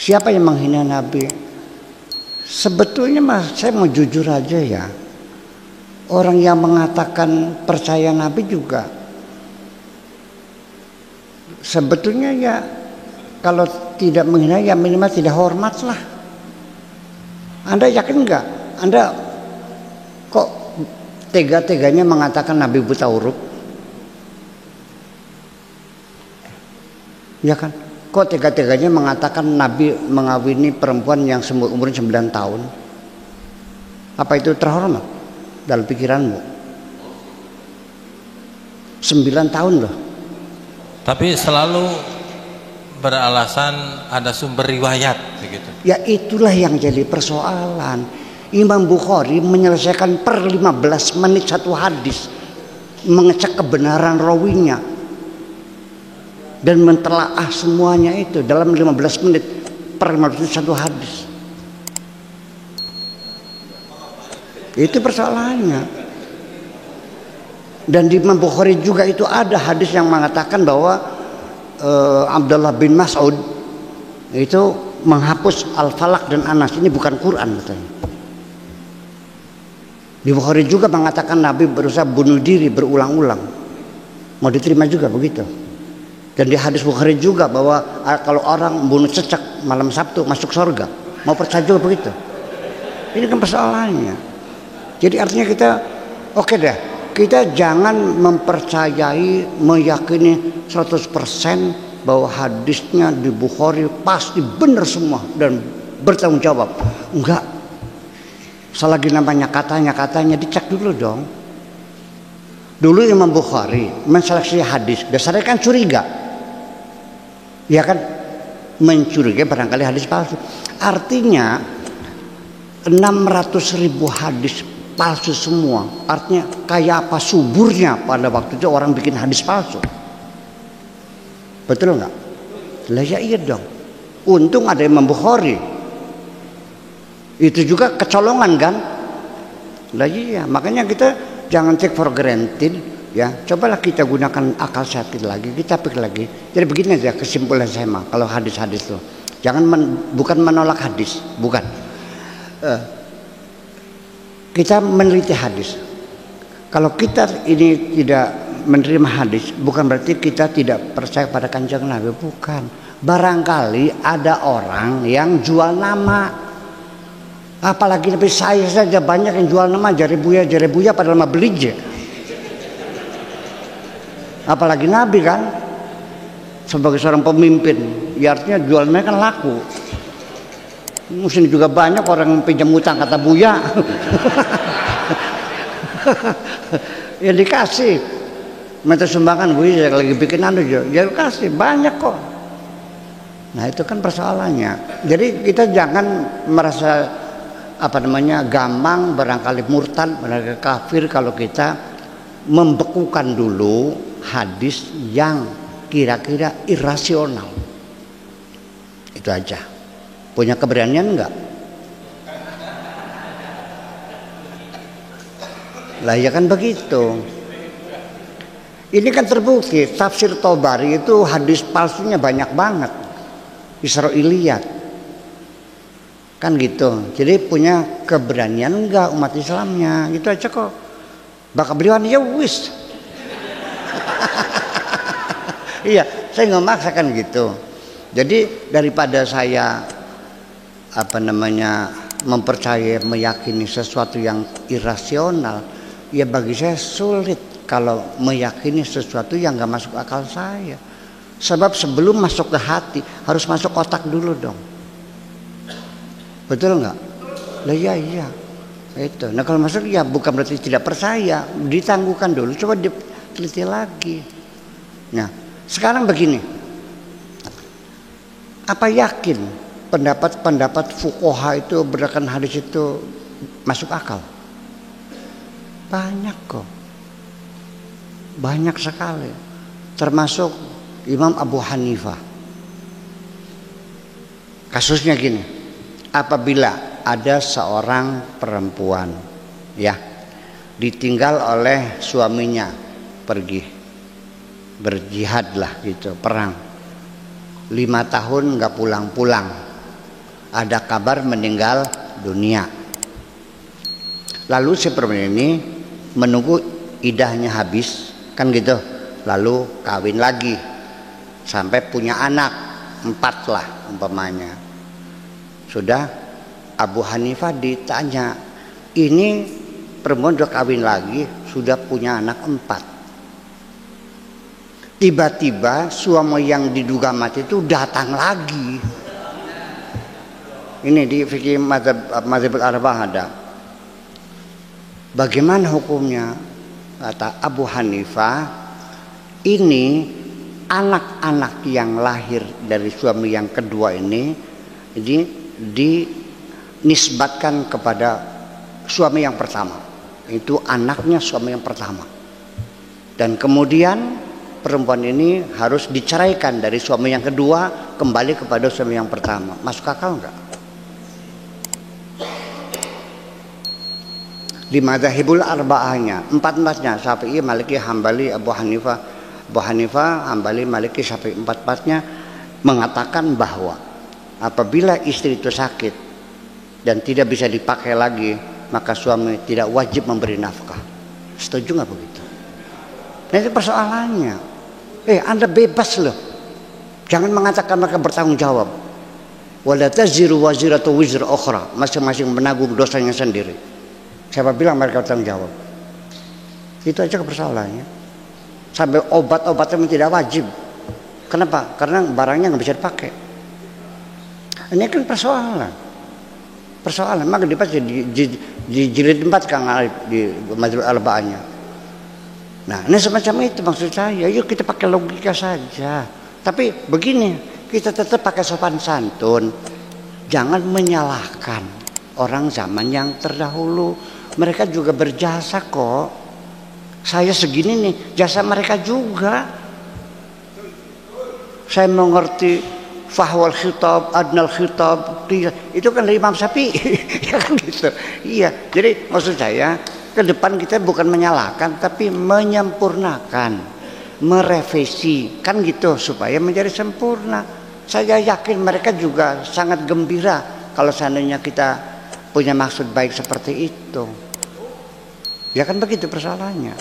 Siapa yang menghina Nabi? Sebetulnya saya mau jujur aja ya. Orang yang mengatakan percaya Nabi juga sebetulnya ya kalau tidak menghina ya minimal tidak hormat lah. Anda yakin enggak? Anda kok tega-teganya mengatakan Nabi buta huruf? Ya kan? Kok tega-teganya mengatakan Nabi mengawini perempuan yang umurnya 9 tahun? Apa itu terhormat dalam pikiranmu? 9 tahun loh. Tapi selalu beralasan ada sumber riwayat begitu. Ya itulah yang jadi persoalan. Imam Bukhari menyelesaikan per 15 menit satu hadis, mengecek kebenaran rawinya dan mentelaah semuanya itu dalam 15 menit per 15 menit satu hadis. Itu persoalannya. Dan di Imam Bukhari juga itu ada hadis yang mengatakan bahwa Abdullah bin Mas'ud itu menghapus Al-Falaq dan Anas. Ini bukan Quran katanya. Di Bukhari juga mengatakan Nabi berusaha bunuh diri berulang-ulang. Mau diterima juga begitu. Dan di hadis Bukhari juga bahwa kalau orang bunuh cecak malam Sabtu masuk surga. Mau percaya juga begitu. Ini kan persoalannya. Jadi artinya kita oke deh, kita jangan mempercayai, meyakini 100% bahwa hadisnya di Bukhari pasti benar semua dan bertanggung jawab. Enggak. Selagi namanya katanya dicek dulu dong. Dulu Imam Bukhari menseleksi hadis, dasarnya kan curiga. Ya kan? Mencurigai barangkali hadis palsu. Artinya 600.000 hadis palsu semua. Artinya kayak apa suburnya pada waktu itu orang bikin hadis palsu. Betul nggak? Lah ya iya dong. Untung ada Imam Bukhari. Itu juga kecolongan kan? Lah iya, makanya kita jangan take for granted ya. Cobalah kita gunakan akal sehat lagi, kita pikir lagi. Jadi begini aja kesimpulan saya mah kalau hadis-hadis itu. Jangan bukan menolak hadis, bukan. Kita meneliti hadis. Kalau kita ini tidak menerima hadis, bukan berarti kita tidak percaya pada Kanjeng Nabi, bukan. Barangkali ada orang yang jual nama. Apalagi Nabi saya saja banyak yang jual nama jaribuya padahal mah beli je. Apalagi Nabi kan sebagai seorang pemimpin, ya artinya jual namanya kan laku. Mungkin juga banyak orang yang pinjam utang kata Buya. Ya dikasih. Minta sumbangan Buya lagi bikin ya kasih banyak kok. Nah itu kan persoalannya. Jadi kita jangan merasa gampang barangkali murtad, barangkali kafir kalau kita membekukan dulu hadis yang kira-kira irasional. Itu aja. Punya keberanian enggak? Lah ya kan begitu. Ini kan terbukti tafsir Tabari itu hadis palsunya banyak banget. Israiliyat. Kan gitu. Jadi punya keberanian enggak umat Islamnya? Gitu aja kok. Bakal beliau ya wis. Iya, saya nggak maksakan gitu. Jadi daripada saya mempercayai, meyakini sesuatu yang irasional, ya bagi saya sulit kalau meyakini sesuatu yang nggak masuk akal saya. Sebab sebelum masuk ke hati harus masuk otak dulu dong. Betul nggak? Lah iya. Itu. Nah kalau masuk ya bukan berarti tidak percaya, ditangguhkan dulu, coba diteliti lagi. Nah sekarang begini, apa yakin pendapat fuqaha itu berdasarkan hadis itu masuk akal? Banyak kok, banyak sekali, termasuk Imam Abu Hanifah. Kasusnya gini, apabila ada seorang perempuan ya ditinggal oleh suaminya pergi berjihad lah gitu, perang 5 tahun nggak pulang-pulang, ada kabar meninggal dunia. Lalu si perempuan ini menunggu idahnya habis, kan gitu. Lalu kawin lagi sampai punya anak 4 lah umpamanya. Sudah Abu Hanifah ditanya, ini perempuan udah kawin lagi, sudah punya anak 4. Tiba-tiba suami yang diduga mati itu datang lagi. Ini di fikih mazhab al-arba'ah ada. Bagaimana hukumnya? Kata Abu Hanifah, ini anak-anak yang lahir dari suami yang kedua ini dinisbatkan kepada suami yang pertama. Itu anaknya suami yang pertama. Dan kemudian perempuan ini harus diceraikan dari suami yang kedua kembali kepada suami yang pertama. Masuk akal enggak? Di madzhabul arba'ahnya, 4-4-nya, Syafi'i, Maliki, Hambali, Abu Hanifah, Hambali, Maliki, Syafi'i, 4-4-nya mengatakan bahwa apabila istri itu sakit dan tidak bisa dipakai lagi, maka suami tidak wajib memberi nafkah. Setuju nggak begitu? Nah, itu persoalannya. Anda bebas loh. Jangan mengatakan mereka bertanggung jawab. Wala taziru waziratu wizra ukhra, masing-masing menanggung dosanya sendiri. Siapa bilang mereka bertanggung jawab? Itu aja persoalannya. Sampai obat-obatnya tidak wajib. Kenapa? Karena barangnya nggak bisa dipakai. Ini kan persoalan. Maka dibaca di jilid 4 Kang Arif di mazhab al-arba'ahnya. Nah, ini semacam itu maksud saya. Yuk kita pakai logika saja. Tapi begini, kita tetap pakai sopan santun. Jangan menyalahkan orang zaman yang terdahulu. Mereka juga berjasa kok. Saya segini nih, jasa mereka juga. Saya mengerti fahwal khitab, adnal khitab, itu kan dari Imam Syafi'i. Ya kan gitu. Iya, jadi maksud saya ke depan kita bukan menyalahkan tapi menyempurnakan, merevisi, kan gitu supaya menjadi sempurna. Saya yakin mereka juga sangat gembira kalau seandainya kita punya maksud baik seperti itu. Ya kan begitu persoalannya.